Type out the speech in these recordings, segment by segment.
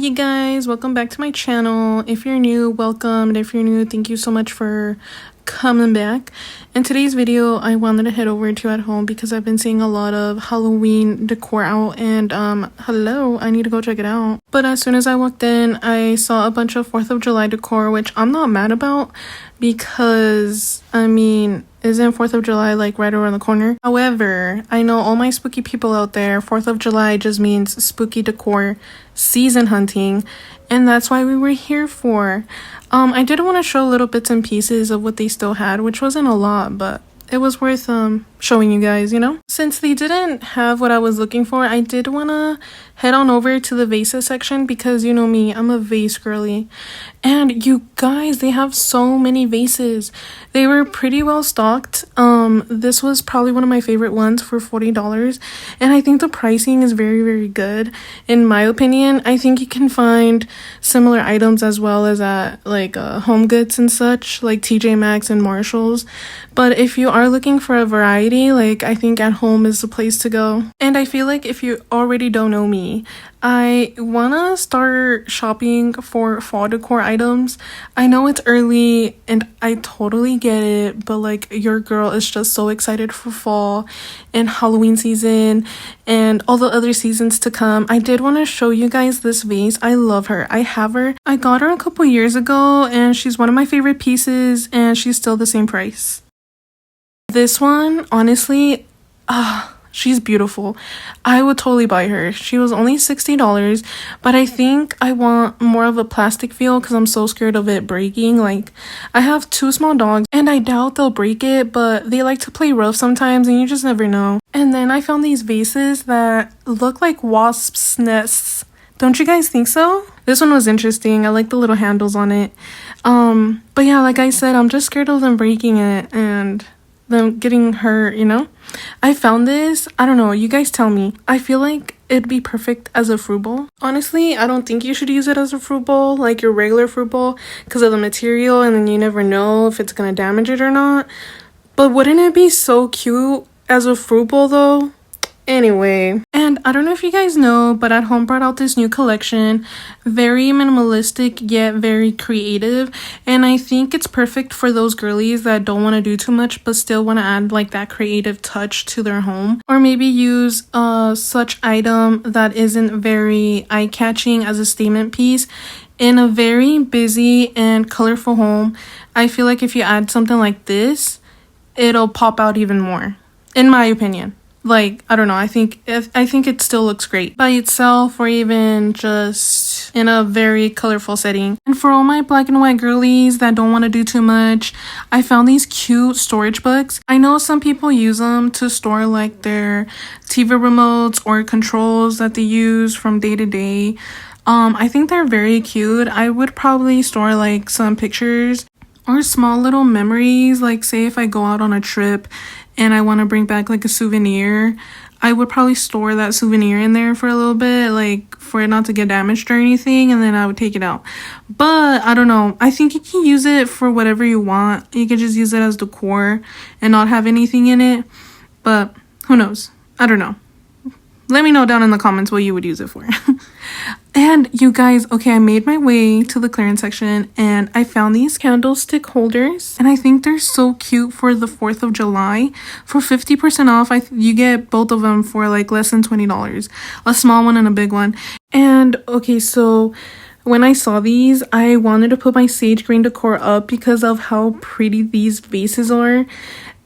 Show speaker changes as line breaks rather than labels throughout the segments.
you guys, welcome back to my channel. If you're new, welcome, and if you're new, thank you so much for coming back. In today's video, I wanted to head over to At Home because I've been seeing a lot of Halloween decor out, and hello, I need to go check it out. But as soon as I walked in, I saw a bunch of 4th of July decor, which I'm not mad about because I mean, isn't 4th of July like right around the corner? However, I know all my spooky people out there, 4th of July just means spooky decor season hunting, and that's why we were here for. I did want to show little bits and pieces of what they still had, which wasn't a lot, but it was worth showing you guys, you know? Since they didn't have what I was looking for, I did want to head on over to the vases section because you know me, I'm a vase girly. And you guys, they have so many vases. They were pretty well stocked. This was probably one of my favorite ones for $40. And I think the pricing is very, very good. In my opinion, I think you can find similar items as well as at like Home Goods and such, like TJ Maxx and Marshalls. But if you are looking for a variety, like I think At Home is the place to go. And I feel like if you already don't know me, I wanna start shopping for fall decor items. I know it's early and I totally get it, but like your girl is just so excited for fall and Halloween season and all the other seasons to come. I did want to show you guys this vase. I love her. I have her. I got her a couple years ago and she's one of my favorite pieces and she's still the same price. This one, honestly, she's beautiful. I would totally buy her. She was only $60, but I think I want more of a plastic feel because I'm so scared of it breaking. Like, I have 2 small dogs and I doubt they'll break it, but they like to play rough sometimes and you just never know. And then I found these vases that look like wasps' nests. Don't you guys think so? This one was interesting. I like the little handles on it. But yeah, like I said, I'm just scared of them breaking it and them getting hurt, you know? I found this, I don't know, you guys tell me. I feel like it'd be perfect as a fruit bowl. Honestly, I don't think you should use it as a fruit bowl, like your regular fruit bowl, because of the material, and then you never know if it's gonna damage it or not. But wouldn't it be so cute as a fruit bowl though? Anyway, and I don't know if you guys know, but At Home brought out this new collection, very minimalistic yet very creative, and I think it's perfect for those girlies that don't want to do too much but still want to add like that creative touch to their home, or maybe use such item that isn't very eye-catching as a statement piece in a very busy and colorful home. I feel like if you add something like this, it'll pop out even more, in my opinion. Like, I don't know, I think it still looks great by itself or even just in a very colorful setting. And for all my black and white girlies that don't want to do too much, I found these cute storage books. I know some people use them to store like their TV remotes or controls that they use from day to day. I think they're very cute. I would probably store like some pictures or small little memories, like say if I go out on a trip and I want to bring back like a souvenir, I would probably store that souvenir in there for a little bit, like for it not to get damaged or anything, and then I would take it out. But I don't know, I think you can use it for whatever you want. You can just use it as decor and not have anything in it, but who knows? I don't know. Let me know down in the comments what you would use it for. And you guys, okay, I made my way to the clearance section and I found these candlestick holders, and I think they're so cute for the 4th of July. For 50% off, you get both of them for like less than $20, a small one and a big one. And okay, so when I saw these, I wanted to put my sage green decor up because of how pretty these vases are.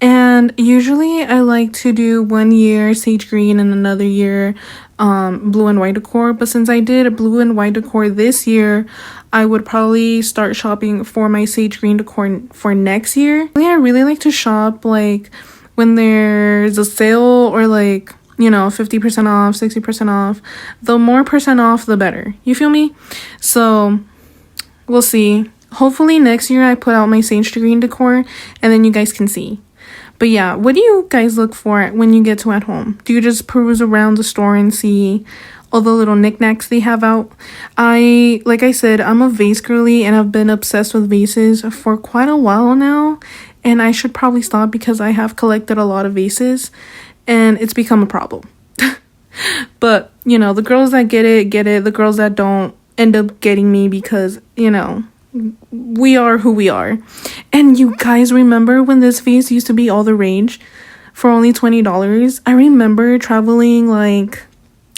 And usually I like to do 1 year sage green and another year blue and white decor, but since I did blue and white decor this year, I would probably start shopping for my sage green decor for next year. I really like to shop like when there's a sale or like, you know, 50% off, 60% off. The more percent off, the better. You feel me? So we'll see. Hopefully next year I put out my sage green decor and then you guys can see. But yeah, what do you guys look for when you get to At Home? Do you just peruse around the store and see all the little knickknacks they have out? Like I said, I'm a vase girly and I've been obsessed with vases for quite a while now. And I should probably stop because I have collected a lot of vases and it's become a problem. But, you know, the girls that get it. The girls that don't, end up getting me because, you know, we are who we are. And you guys remember when this vase used to be all the rage for only $20? I remember traveling like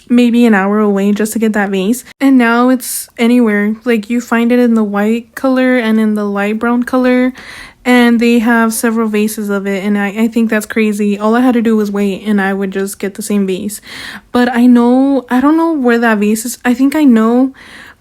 maybe an hour away just to get that vase, and now it's anywhere. Like, you find it in the white color and in the light brown color, and they have several vases of it, and I think that's crazy. All I had to do was wait and I would just get the same vase. But I don't know where that vase is. I think I know,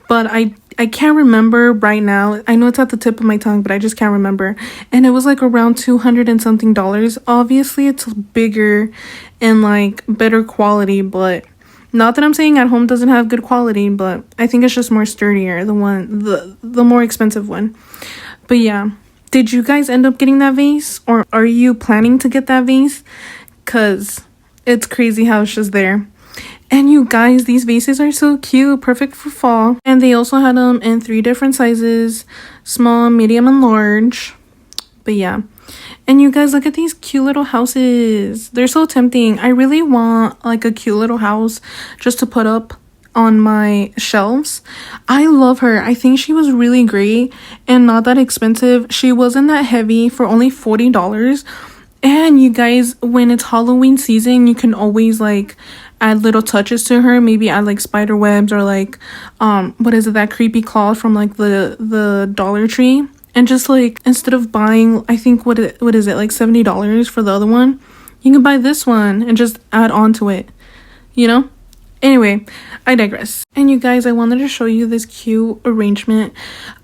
but I can't remember right now. I know it's at the tip of my tongue, but I just can't remember. And it was like around $200 and something. Obviously it's bigger and like better quality, but not that I'm saying at home doesn't have good quality, but I think it's just more sturdier, the more expensive one. But yeah, did you guys end up getting that vase, or are you planning to get that vase? Cause it's crazy how it's just there. And you guys, these vases are so cute, perfect for fall. And they also had them in 3 different sizes: small, medium, and large. But yeah. And you guys, look at these cute little houses. They're so tempting. I really want like a cute little house just to put up on my shelves. I love her. I think she was really great and not that expensive. She wasn't that heavy for only $40. And you guys, when it's Halloween season, you can always like add little touches to her. Maybe add like spider webs or like what is it, that creepy cloth from like the Dollar Tree. And just like, instead of buying, I think what is it, like $70 for the other one, you can buy this one and just add on to it, you know? Anyway, I digress. And you guys, I wanted to show you this cute arrangement.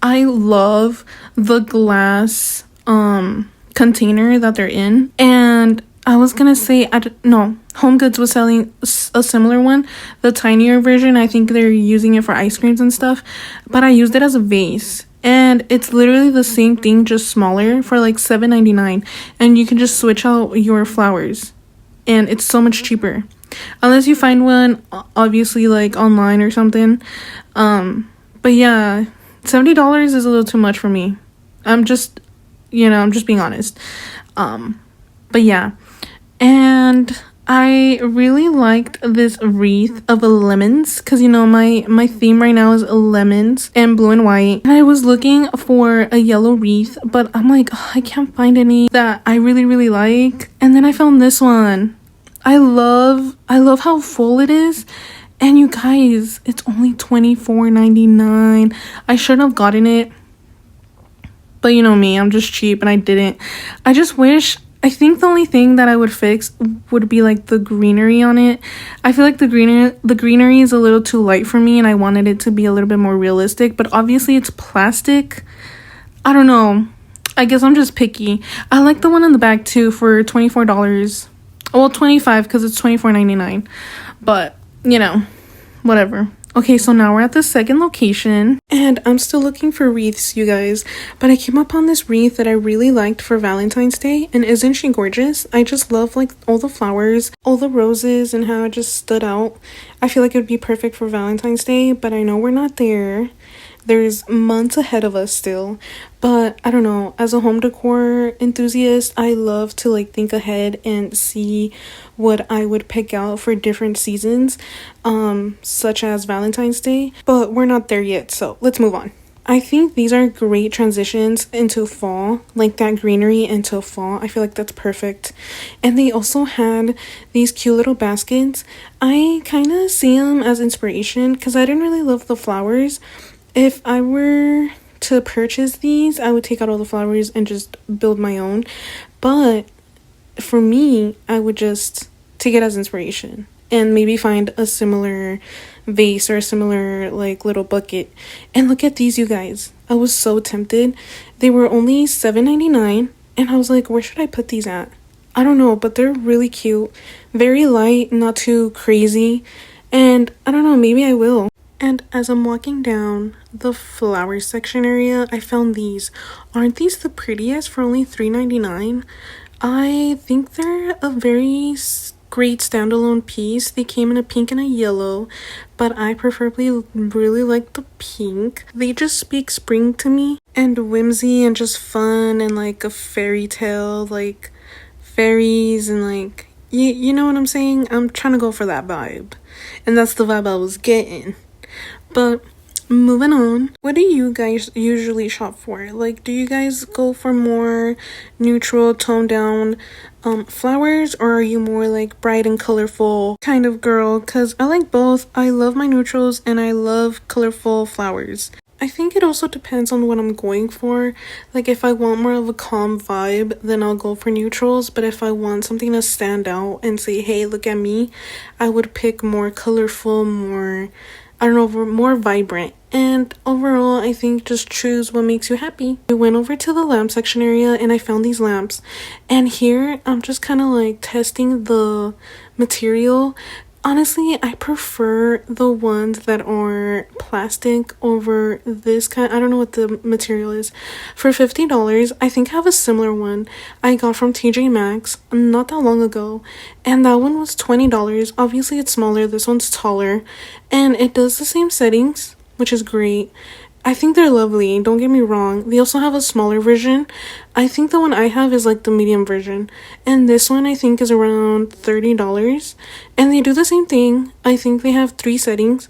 I love the glass container that they're in. And I was gonna say, no, HomeGoods was selling a similar one, the tinier version. I think they're using it for ice creams and stuff, but I used it as a vase. And it's literally the same thing, just smaller, for like $7.99. And you can just switch out your flowers. And it's so much cheaper. Unless you find one, obviously, like online or something. But yeah, $70 is a little too much for me. I'm just being honest. But yeah. And I really liked this wreath of lemons because, you know, my theme right now is lemons and blue and white. And I was looking for a yellow wreath, but I'm like, oh, I can't find any that I really, really like. And then I found this one. I love how full it is. And you guys, it's only $24.99. I shouldn't have gotten it. But you know me, I'm just cheap and I didn't. I think the only thing that I would fix would be like the greenery on it. I feel like the greenery is a little too light for me and I wanted it to be a little bit more realistic, but obviously it's plastic. I don't know. I guess I'm just picky. I like the one in the back too for $24. Well, $25 because it's $24.99. But, you know, whatever. Okay, so now we're at the second location, and I'm still looking for wreaths, you guys, but I came upon this wreath that I really liked for Valentine's Day, and isn't she gorgeous? I just love, like, all the flowers, all the roses, and how it just stood out. I feel like it would be perfect for Valentine's Day, but I know we're not there. There's months ahead of us still, but I don't know, as a home decor enthusiast, I love to like think ahead and see what I would pick out for different seasons, such as Valentine's Day, but we're not there yet, so let's move on. I think these are great transitions into fall, like that greenery into fall. I feel like that's perfect. And they also had these cute little baskets. I kind of see them as inspiration because I didn't really love the flowers. If I were to purchase these, I would take out all the flowers and just build my own. But for me, I would just take it as inspiration and maybe find a similar vase or a similar like little bucket. And look at these, you guys. I was so tempted. They were only $7.99 and I was like, where should I put these at? I don't know, but they're really cute. Very light, not too crazy. And I don't know, maybe I will. And as I'm walking down the flower section area, I found these. Aren't these the prettiest for only $3.99? I think they're a very great standalone piece. They came in a pink and a yellow, but I preferably really like the pink. They just speak spring to me, and whimsy and just fun and like a fairy tale, like fairies and like, you know what I'm saying? I'm trying to go for that vibe, and that's the vibe I was getting. But moving on. What do you guys usually shop for? Like, do you guys go for more neutral, toned down flowers, or are you more like bright and colorful kind of girl? Because I like both. I love my neutrals and I love colorful flowers. I think it also depends on what I'm going for. Like, if I want more of a calm vibe, then I'll go for neutrals. But if I want something to stand out and say, hey, look at me, I would pick more colorful, more, I don't know, more vibrant. And overall, I think just choose what makes you happy. We went over to the lamp section area and I found these lamps. And here, I'm just kind of like testing the material. Honestly, I prefer the ones that are plastic over this kind. I don't know what the material is. For $50, I think I have a similar one I got from TJ Maxx not that long ago. And that one was $20. Obviously, it's smaller. This one's taller. And it does the same settings, which is great. I think they're lovely, don't get me wrong. They also have a smaller version. I think the one I have is like the medium version. And this one I think is around $30. And they do the same thing. I think they have 3 settings.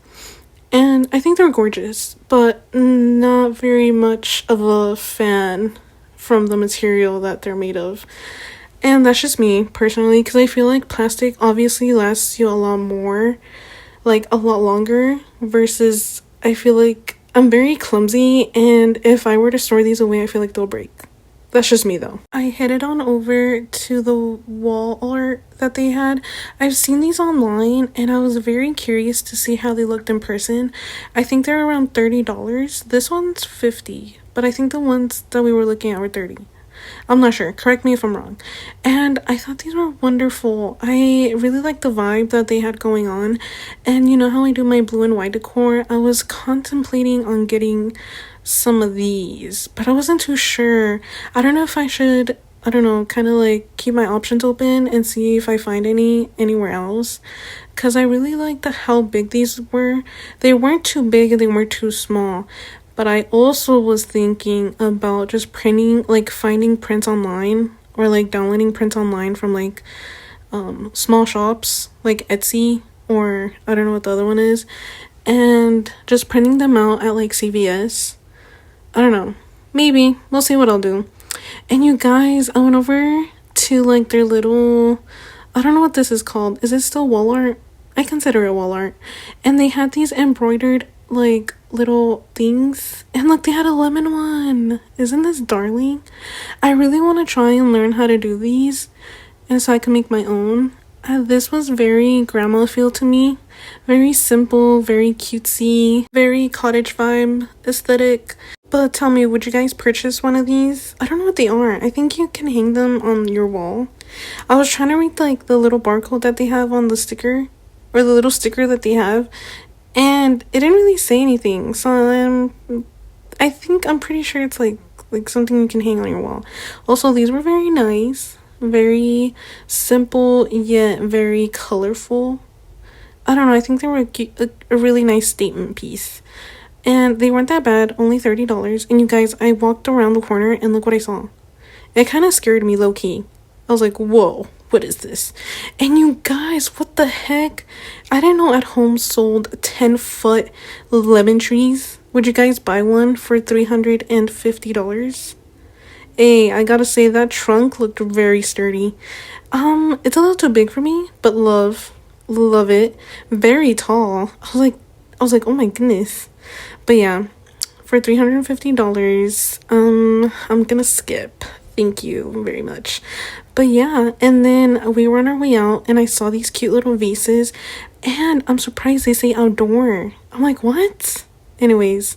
And I think they're gorgeous. But not very much of a fan from the material that they're made of. And that's just me, personally. Because I feel like plastic obviously lasts you a lot more. Like, a lot longer. Versus, I feel like I'm very clumsy, and if I were to store these away, I feel like they'll break. That's just me, though. I headed on over to the wall art that they had. I've seen these online, and I was very curious to see how they looked in person. I think they're around $30. This one's $50, but I think the ones that we were looking at were $30. I'm not sure. Correct me if I'm wrong. And I thought these were wonderful. I really liked the vibe that they had going on. And you know how I do my blue and white decor? I was contemplating on getting some of these, but I wasn't too sure. I don't know if I should, I don't know, kind of like keep my options open and see if I find any anywhere else. Because I really liked how big these were. They weren't too big and they weren't too small. But I also was thinking about just printing, like finding prints online or like downloading prints online from like small shops like Etsy, or I don't know what the other one is, and just printing them out at like CVS. I don't know. Maybe. We'll see what I'll do. And you guys, I went over to like their little, I don't know what this is called. Is it still wall art? I consider it wall art. And they had these embroidered like little things, and look, they had a lemon one. Isn't this darling? I really want to try and learn how to do these, and so I can make my own. This was very grandma feel to me, very simple, very cutesy, very cottage vibe aesthetic. But tell me, would you guys purchase one of these? I don't know what they are. I think you can hang them on your wall. I was trying to read like the little barcode that they have on the sticker, or the little sticker that they have, and it didn't really say anything. So I think I'm pretty sure it's like something you can hang on your wall. Also, these were very nice, very simple yet very colorful. I don't know, I think they were a really nice statement piece. And they weren't that bad, only $30. And you guys, I walked around the corner and look what I saw. It kind of scared me low-key. I was like, whoa, what is this? And you guys, what the heck? I didn't know At Home sold 10-foot lemon trees. Would you guys buy one for $350? Hey, I gotta say, that trunk looked very sturdy. It's a little too big for me, but love it. Very tall. I was like, oh my goodness. But yeah, for $350, I'm gonna skip. Thank you very much. But yeah, and then we were on our way out and I saw these cute little vases, and I'm surprised they say outdoor. I'm like, what? Anyways,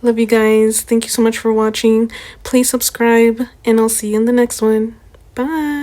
love you guys. Thank you so much for watching. Please subscribe, and I'll see you in the next one. Bye.